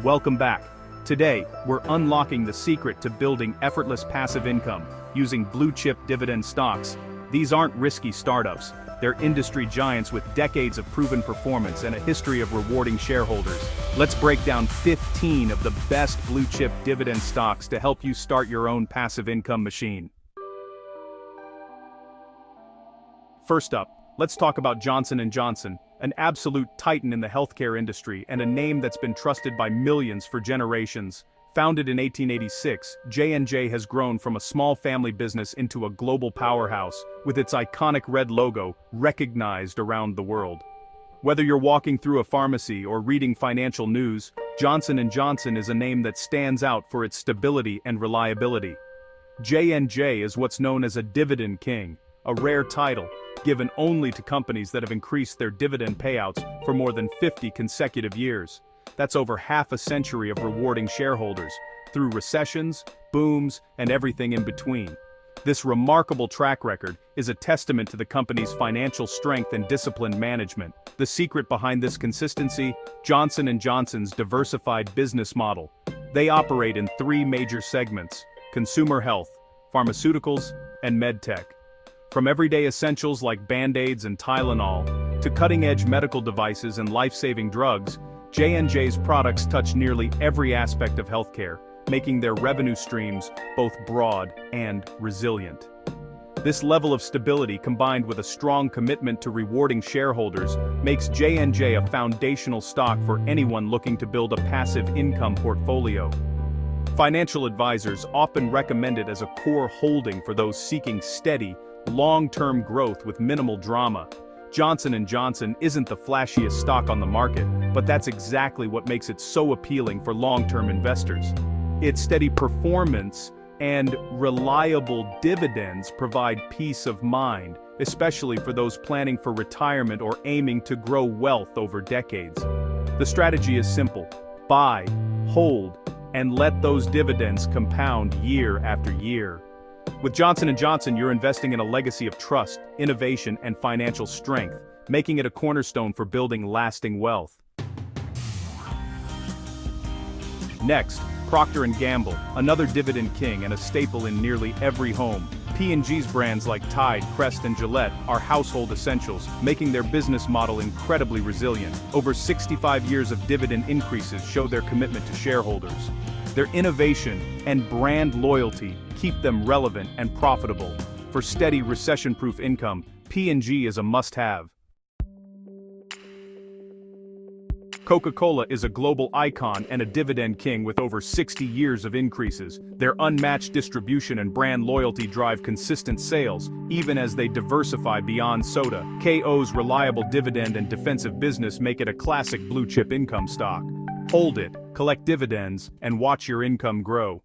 Welcome back. Today, we're unlocking the secret to building effortless passive income using blue-chip dividend stocks. These aren't risky startups. They're industry giants with decades of proven performance and a history of rewarding shareholders. Let's break down 15 of the best blue-chip dividend stocks to help you start your own passive income machine. First up, let's talk about Johnson & Johnson, an absolute titan in the healthcare industry and a name that's been trusted by millions for generations. Founded in 1886, J&J has grown from a small family business into a global powerhouse, with its iconic red logo recognized around the world. Whether you're walking through a pharmacy or reading financial news, Johnson & Johnson is a name that stands out for its stability and reliability. J&J is what's known as a dividend king, a rare title, given only to companies that have increased their dividend payouts for more than 50 consecutive years. That's over half a century of rewarding shareholders, through recessions, booms, and everything in between. This remarkable track record is a testament to the company's financial strength and disciplined management. The secret behind this consistency: Johnson & Johnson's diversified business model. They operate in three major segments: consumer health, pharmaceuticals, and medtech. From everyday essentials like Band-Aids and Tylenol, to cutting-edge medical devices and life-saving drugs, J&J's products touch nearly every aspect of healthcare, making their revenue streams both broad and resilient. This level of stability, combined with a strong commitment to rewarding shareholders, makes J&J a foundational stock for anyone looking to build a passive income portfolio. Financial advisors often recommend it as a core holding for those seeking steady, long-term growth with minimal drama. Johnson & Johnson isn't the flashiest stock on the market, but that's exactly what makes it so appealing for long-term investors. Its steady performance and reliable dividends provide peace of mind, especially for those planning for retirement or aiming to grow wealth over decades. The strategy is simple: buy, hold, and let those dividends compound year after year. With Johnson & Johnson, you're investing in a legacy of trust, innovation, and financial strength, making it a cornerstone for building lasting wealth. Next, Procter & Gamble, another dividend king and a staple in nearly every home. P&G's brands like Tide, Crest, and Gillette are household essentials, making their business model incredibly resilient. Over 65 years of dividend increases show their commitment to shareholders. Their innovation and brand loyalty keep them relevant and profitable. For steady, recession-proof income, P&G is a must-have. Coca-Cola is a global icon and a dividend king with over 60 years of increases. Their unmatched distribution and brand loyalty drive consistent sales, even as they diversify beyond soda. KO's reliable dividend and defensive business make it a classic blue-chip income stock. Hold it, collect dividends, and watch your income grow.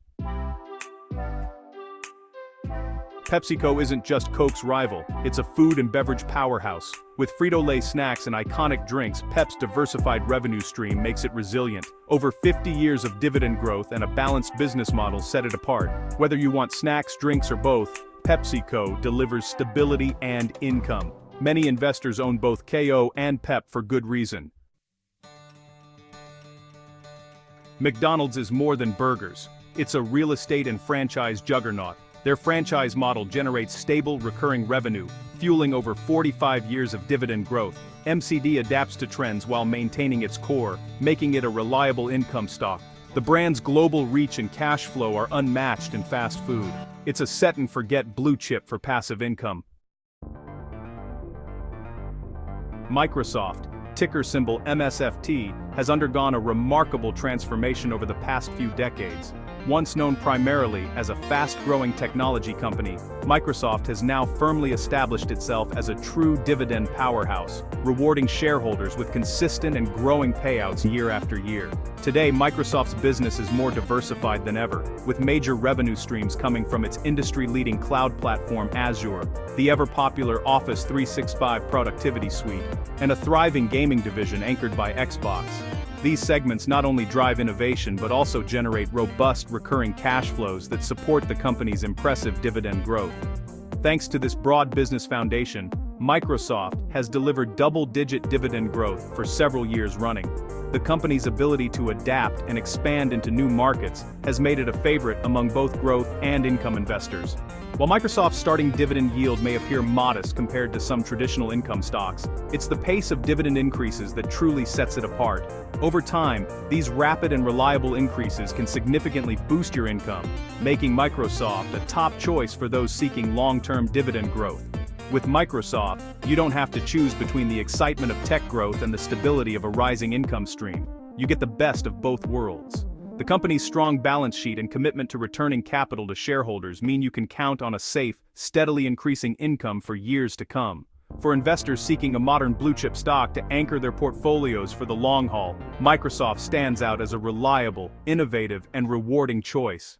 PepsiCo isn't just Coke's rival, it's a food and beverage powerhouse. With Frito-Lay snacks and iconic drinks, Pep's diversified revenue stream makes it resilient. Over 50 years of dividend growth and a balanced business model set it apart. Whether you want snacks, drinks, or both, PepsiCo delivers stability and income. Many investors own both KO and Pep for good reason. McDonald's is more than burgers. It's a real estate and franchise juggernaut. Their franchise model generates stable, recurring revenue, fueling over 45 years of dividend growth. McD adapts to trends while maintaining its core, making it a reliable income stock. The brand's global reach and cash flow are unmatched in fast food. It's a set-and-forget blue chip for passive income. Microsoft, ticker symbol MSFT, has undergone a remarkable transformation over the past few decades. Once known primarily as a fast-growing technology company, Microsoft has now firmly established itself as a true dividend powerhouse, rewarding shareholders with consistent and growing payouts year after year. Today, Microsoft's business is more diversified than ever, with major revenue streams coming from its industry-leading cloud platform Azure, the ever-popular Office 365 productivity suite, and a thriving gaming division anchored by Xbox. These segments not only drive innovation but also generate robust recurring cash flows that support the company's impressive dividend growth. Thanks to this broad business foundation, Microsoft has delivered double-digit dividend growth for several years running. The company's ability to adapt and expand into new markets has made it a favorite among both growth and income investors. While Microsoft's starting dividend yield may appear modest compared to some traditional income stocks, it's the pace of dividend increases that truly sets it apart. Over time, these rapid and reliable increases can significantly boost your income, making Microsoft a top choice for those seeking long-term dividend growth. With Microsoft, you don't have to choose between the excitement of tech growth and the stability of a rising income stream. You get the best of both worlds. The company's strong balance sheet and commitment to returning capital to shareholders mean you can count on a safe, steadily increasing income for years to come. For investors seeking a modern blue-chip stock to anchor their portfolios for the long haul, Microsoft stands out as a reliable, innovative, and rewarding choice.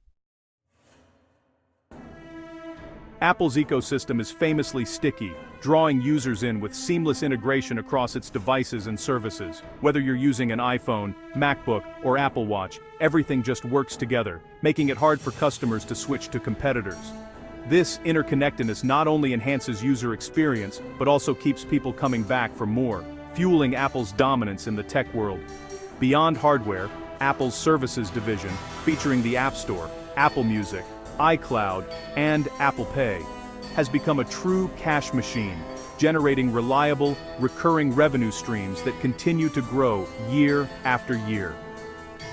Apple's ecosystem is famously sticky, drawing users in with seamless integration across its devices and services. Whether you're using an iPhone, MacBook, or Apple Watch, everything just works together, making it hard for customers to switch to competitors. This interconnectedness not only enhances user experience, but also keeps people coming back for more, fueling Apple's dominance in the tech world. Beyond hardware, Apple's services division, featuring the App Store, Apple Music, iCloud, and Apple Pay, has become a true cash machine, generating reliable, recurring revenue streams that continue to grow year after year.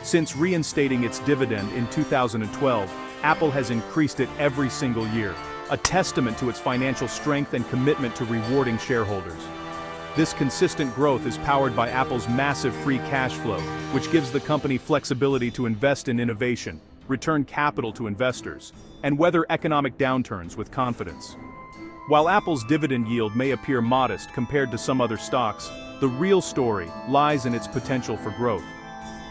Since reinstating its dividend in 2012, Apple has increased it every single year, a testament to its financial strength and commitment to rewarding shareholders. This consistent growth is powered by Apple's massive free cash flow, which gives the company flexibility to invest in innovation, return capital to investors, and weather economic downturns with confidence. While Apple's dividend yield may appear modest compared to some other stocks, the real story lies in its potential for growth.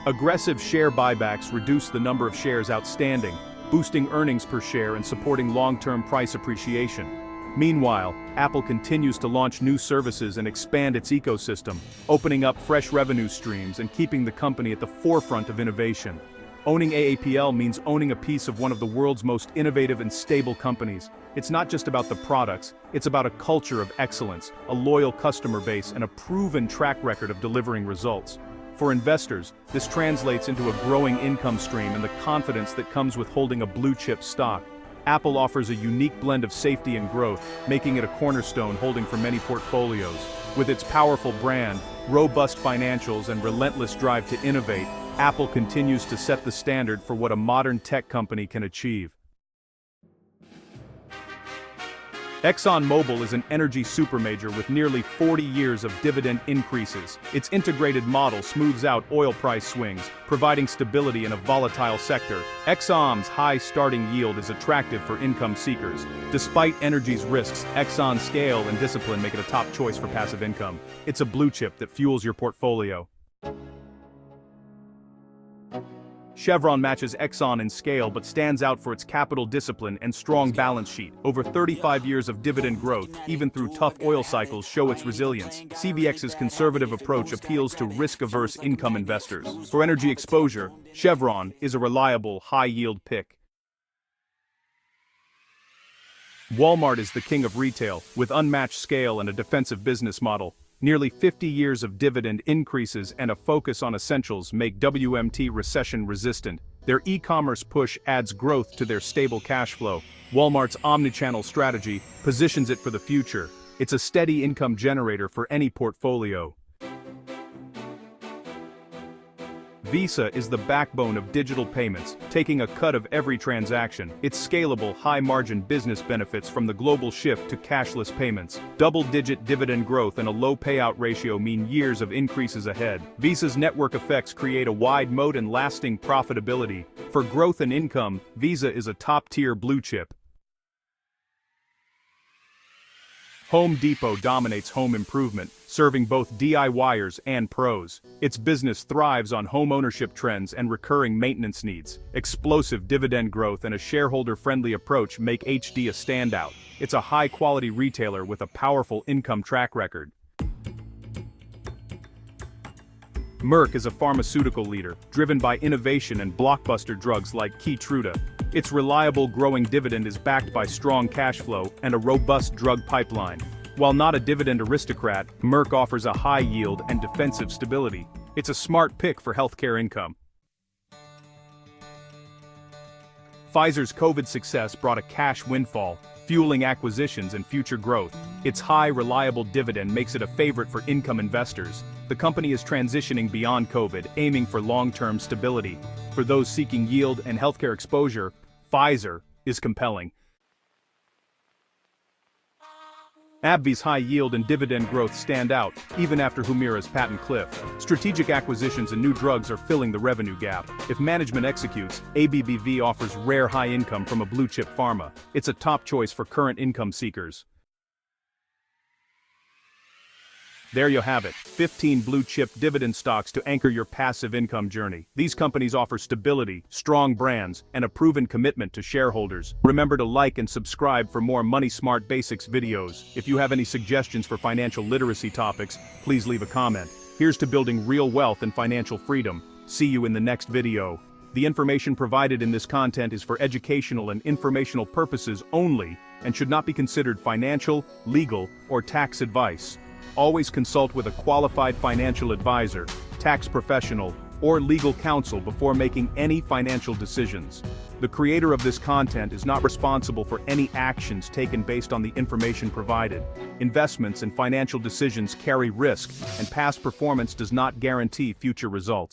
Aggressive share buybacks reduce the number of shares outstanding, boosting earnings per share and supporting long-term price appreciation. Meanwhile, Apple continues to launch new services and expand its ecosystem, opening up fresh revenue streams and keeping the company at the forefront of innovation. Owning AAPL means owning a piece of one of the world's most innovative and stable companies. It's not just about the products, it's about a culture of excellence, a loyal customer base, and a proven track record of delivering results. For investors, this translates into a growing income stream and the confidence that comes with holding a blue-chip stock. Apple offers a unique blend of safety and growth, making it a cornerstone holding for many portfolios. With its powerful brand, robust financials, and relentless drive to innovate, Apple continues to set the standard for what a modern tech company can achieve. ExxonMobil is an energy supermajor with nearly 40 years of dividend increases. Its integrated model smooths out oil price swings, providing stability in a volatile sector. Exxon's high starting yield is attractive for income seekers. Despite energy's risks, Exxon's scale and discipline make it a top choice for passive income. It's a blue chip that fuels your portfolio. Chevron matches Exxon in scale but stands out for its capital discipline and strong balance sheet. Over 35 years of dividend growth, even through tough oil cycles, show its resilience. CVX's conservative approach appeals to risk-averse income investors. For energy exposure, Chevron is a reliable, high-yield pick. Walmart is the king of retail, with unmatched scale and a defensive business model. Nearly 50 years of dividend increases and a focus on essentials make WMT recession-resistant. Their e-commerce push adds growth to their stable cash flow. Walmart's omnichannel strategy positions it for the future. It's a steady income generator for any portfolio. Visa is the backbone of digital payments, taking a cut of every transaction. Its scalable, high-margin business benefits from the global shift to cashless payments. Double-digit dividend growth and a low payout ratio mean years of increases ahead. Visa's network effects create a wide moat and lasting profitability. For growth and income, Visa is a top-tier blue chip. Home Depot dominates home improvement, serving both DIYers and pros. Its business thrives on home ownership trends and recurring maintenance needs. Explosive dividend growth and a shareholder-friendly approach make HD a standout. It's a high-quality retailer with a powerful income track record. Merck is a pharmaceutical leader, driven by innovation and blockbuster drugs like Keytruda. Its reliable growing dividend is backed by strong cash flow and a robust drug pipeline. While not a dividend aristocrat, Merck offers a high yield and defensive stability. It's a smart pick for healthcare income. Pfizer's COVID success brought a cash windfall, fueling acquisitions and future growth. Its high, reliable dividend makes it a favorite for income investors. The company is transitioning beyond COVID, aiming for long-term stability. For those seeking yield and healthcare exposure, Pfizer is compelling. AbbVie's high yield and dividend growth stand out, even after Humira's patent cliff. Strategic acquisitions and new drugs are filling the revenue gap. If management executes, AbbVie offers rare high income from a blue-chip pharma. It's a top choice for current income seekers. There you have it, 15 blue-chip dividend stocks to anchor your passive income journey. These companies offer stability, strong brands, and a proven commitment to shareholders. Remember to like and subscribe for more Money Smart Basics videos. If you have any suggestions for financial literacy topics, please leave a comment. Here's to building real wealth and financial freedom. See you in the next video. The information provided in this content is for educational and informational purposes only and should not be considered financial, legal, or tax advice. Always consult with a qualified financial advisor, tax professional, or legal counsel before making any financial decisions. The creator of this content is not responsible for any actions taken based on the information provided. Investments and financial decisions carry risk, and past performance does not guarantee future results.